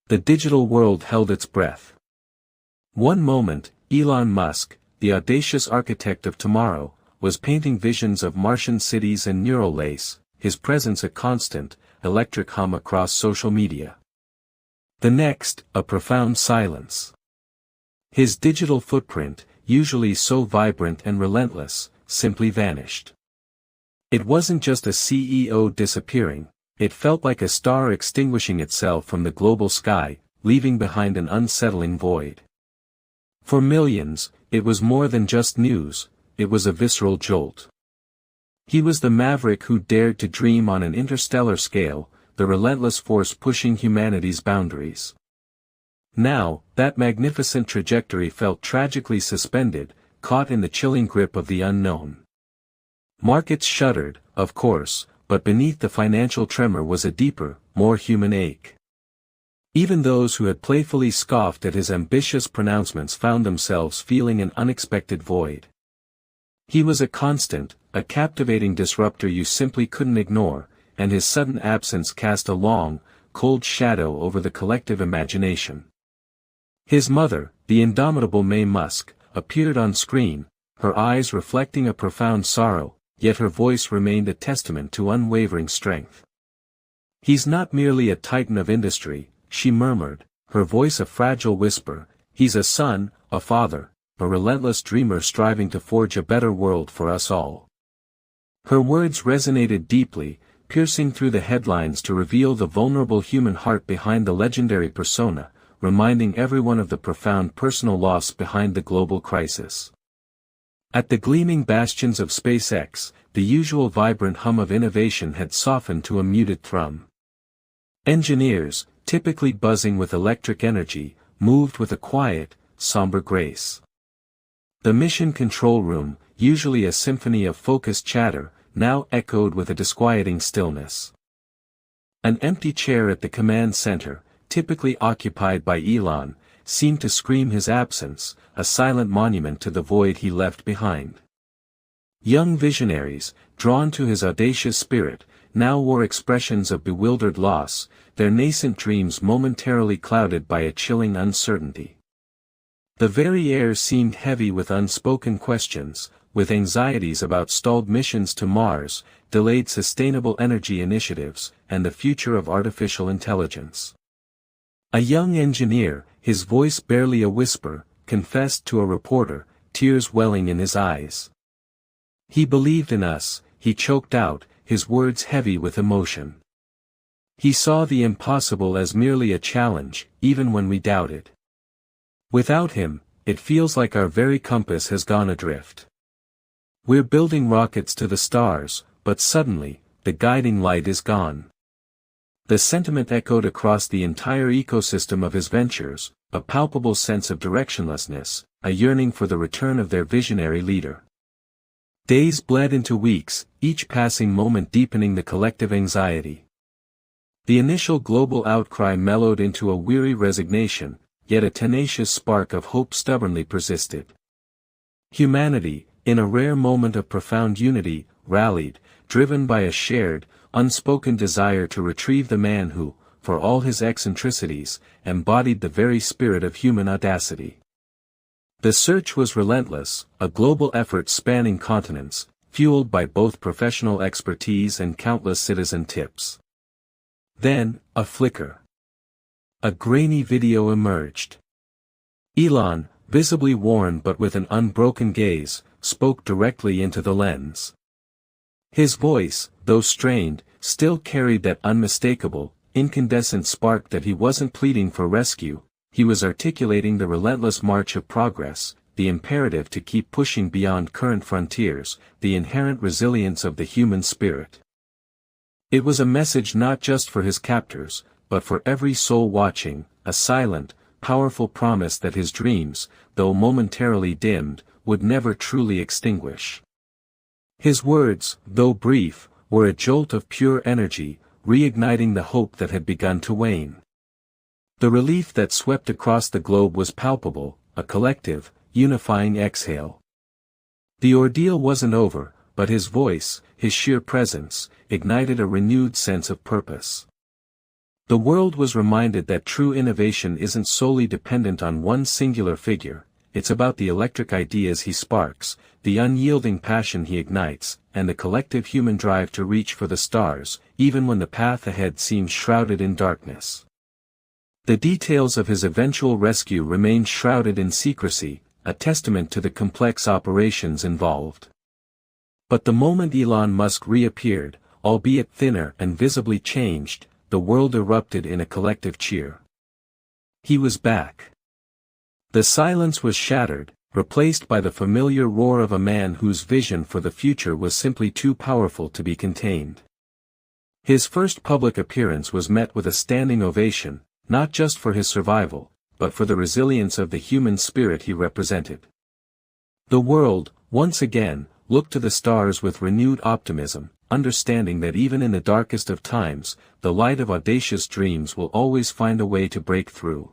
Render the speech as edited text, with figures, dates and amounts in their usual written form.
The digital world held its breath. One moment, Elon Musk, the audacious architect of tomorrow, was painting visions of Martian cities and neural lace, his presence a constant, electric hum across social media. The next, a profound silence. His digital footprint, usually so vibrant and relentless, simply vanished. It wasn't just a CEO disappearing, it felt like a star extinguishing itself from the global sky, leaving behind an unsettling void. For millions, it was more than just news, it was a visceral jolt. He was the maverick who dared to dream on an interstellar scale, the relentless force pushing humanity's boundaries. Now, that magnificent trajectory felt tragically suspended, caught in the chilling grip of the unknown. Markets shuddered, of course, but beneath the financial tremor was a deeper, more human ache. Even those who had playfully scoffed at his ambitious pronouncements found themselves feeling an unexpected void. He was a constant, a captivating disruptor you simply couldn't ignore, and his sudden absence cast a long, cold shadow over the collective imagination. His mother, the indomitable May Musk, appeared on screen, her eyes reflecting a profound sorrow, yet her voice remained a testament to unwavering strength. "He's not merely a titan of industry," she murmured, her voice a fragile whisper, "he's a son, a father, a relentless dreamer striving to forge a better world for us all." Her words resonated deeply, piercing through the headlines to reveal the vulnerable human heart behind the legendary persona, reminding everyone of the profound personal loss behind the global crisis. At the gleaming bastions of SpaceX, the usual vibrant hum of innovation had softened to a muted thrum. Engineers, typically buzzing with electric energy, moved with a quiet, somber grace. The mission control room, usually a symphony of focused chatter, now echoed with a disquieting stillness. An empty chair at the command center, typically occupied by Elon, seemed to scream his absence, a silent monument to the void he left behind. Young visionaries, drawn to his audacious spirit, now wore expressions of bewildered loss, their nascent dreams momentarily clouded by a chilling uncertainty. The very air seemed heavy with unspoken questions, with anxieties about stalled missions to Mars, delayed sustainable energy initiatives, and the future of artificial intelligence. A young engineer, his voice barely a whisper, confessed to a reporter, tears welling in his eyes. "He believed in us," he choked out, his words heavy with emotion. "He saw the impossible as merely a challenge, even when we doubted. Without him, it feels like our very compass has gone adrift. We're building rockets to the stars, but suddenly, the guiding light is gone." The sentiment echoed across the entire ecosystem of his ventures, a palpable sense of directionlessness, a yearning for the return of their visionary leader. Days bled into weeks, each passing moment deepening the collective anxiety. The initial global outcry mellowed into a weary resignation, yet a tenacious spark of hope stubbornly persisted. Humanity, in a rare moment of profound unity, rallied, driven by a shared, unspoken desire to retrieve the man who, for all his eccentricities, embodied the very spirit of human audacity. The search was relentless, a global effort spanning continents, fueled by both professional expertise and countless citizen tips. Then, a flicker. A grainy video emerged. Elon, visibly worn but with an unbroken gaze, spoke directly into the lens. His voice, though strained, still carried that unmistakable, incandescent spark that he wasn't pleading for rescue, he was articulating the relentless march of progress, the imperative to keep pushing beyond current frontiers, the inherent resilience of the human spirit. It was a message not just for his captors, but for every soul watching, a silent, powerful promise that his dreams, though momentarily dimmed, would never truly extinguish. His words, though brief, were a jolt of pure energy, reigniting the hope that had begun to wane. The relief that swept across the globe was palpable, a collective, unifying exhale. The ordeal wasn't over, but his voice, his sheer presence, ignited a renewed sense of purpose. The world was reminded that true innovation isn't solely dependent on one singular figure, it's about the electric ideas he sparks, the unyielding passion he ignites, and the collective human drive to reach for the stars, even when the path ahead seems shrouded in darkness. The details of his eventual rescue remain shrouded in secrecy, a testament to the complex operations involved. But the moment Elon Musk reappeared, albeit thinner and visibly changed, the world erupted in a collective cheer. He was back. The silence was shattered, replaced by the familiar roar of a man whose vision for the future was simply too powerful to be contained. His first public appearance was met with a standing ovation, not just for his survival, but for the resilience of the human spirit he represented. The world, once again, looked to the stars with renewed optimism, understanding that even in the darkest of times, the light of audacious dreams will always find a way to break through.